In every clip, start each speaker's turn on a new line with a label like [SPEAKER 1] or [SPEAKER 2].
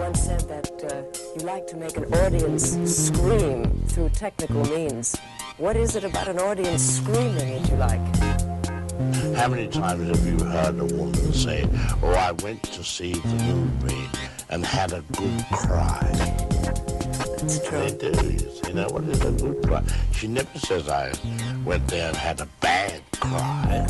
[SPEAKER 1] once said that you like to make an audience scream through technical means. What is it about an audience screaming that you like?
[SPEAKER 2] How many times have you heard a woman say, "Oh, I went to see the movie and had a good cry"?
[SPEAKER 1] That's true.
[SPEAKER 2] They do. You know, what is a good cry? She never says, "I went there and had a bad cry."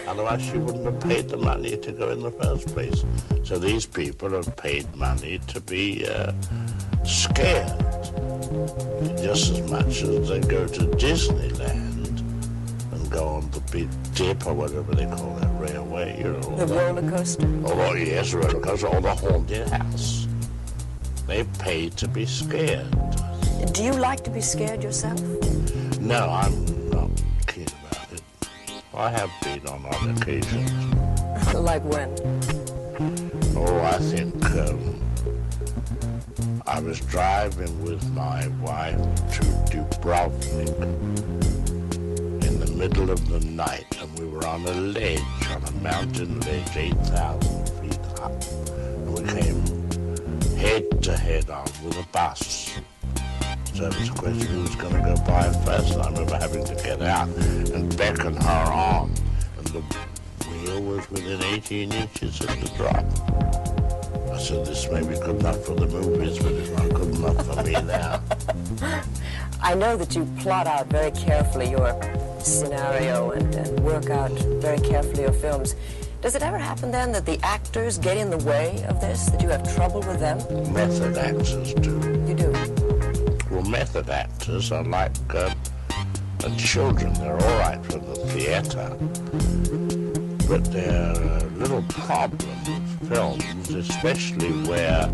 [SPEAKER 2] Otherwise, she wouldn't have paid the money to go in the first place. So these people have paid money to be scared, just as much as they go to Disneyland and go on the Big Dip or whatever they call that railway. You know,
[SPEAKER 1] The roller coaster?
[SPEAKER 2] Oh, yes, the roller coaster, or the haunted house. They pay to be scared.
[SPEAKER 1] Do you like to be scared yourself?
[SPEAKER 2] No, I'm not keen about it. I have been on other occasions.
[SPEAKER 1] Like when?
[SPEAKER 2] Oh, I think I was driving with my wife to Dubrovnik in the middle of the night, and we were on a ledge, on a mountain ledge, 8,000 feet up. And we came head to head on with a bus. So it was a question who was going to go by first, and I remember having to get out and beckon her on, and the wheel was within 18 inches of the drop. I said, this may be good enough for the movies, but it's not good enough for me now.
[SPEAKER 1] I know that you plot out very carefully your scenario and work out very carefully your films. Does it ever happen then that the actors get in the way of this, that you have trouble with them?
[SPEAKER 2] Method actors do.
[SPEAKER 1] You do?
[SPEAKER 2] Well, method actors are like children. They're all right for the theatre, but they're a little problem with films, especially where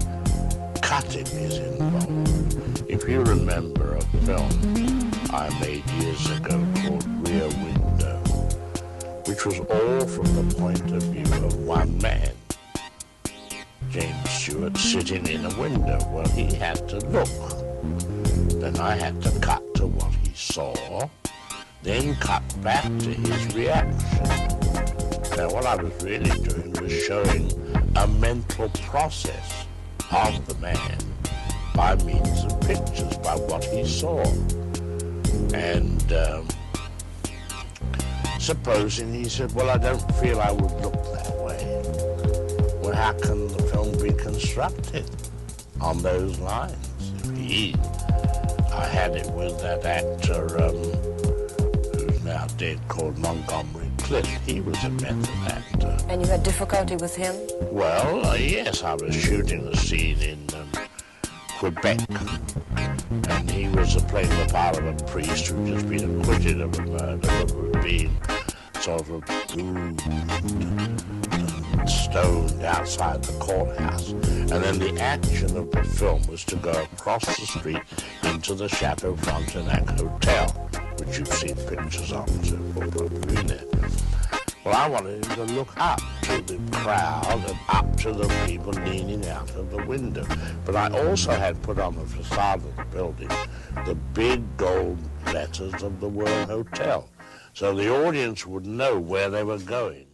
[SPEAKER 2] cutting is involved. If you remember a film I made years ago called Rear Window, which was all from the point of view of one man, James Stewart, sitting in a window. Well, he had to look. Then I had to cut to what he saw, then cut back to his reaction. Now, what I was really doing was showing a mental process of the man by means of pictures, by what he saw. And supposing he said, well, I don't feel I would look that way. Well, how can the film be constructed on those lines? I had it with that actor who's now dead, called Montgomery Clift. He was a method actor.
[SPEAKER 1] And you had difficulty with him?
[SPEAKER 2] Well, yes, I was shooting a scene in Quebec, and he was playing the part of a priest who'd just been acquitted of a murder, but had been sort of bruised and stoned outside the courthouse. And then the action of the film was to go across the street into the Chateau Frontenac Hotel, which you've seen pictures of, so forth, there. Well, I wanted him to look up to the crowd and up to the people leaning out of the window. But I also had put on the facade of the building the big gold letters of the World Hotel, so the audience would know where they were going.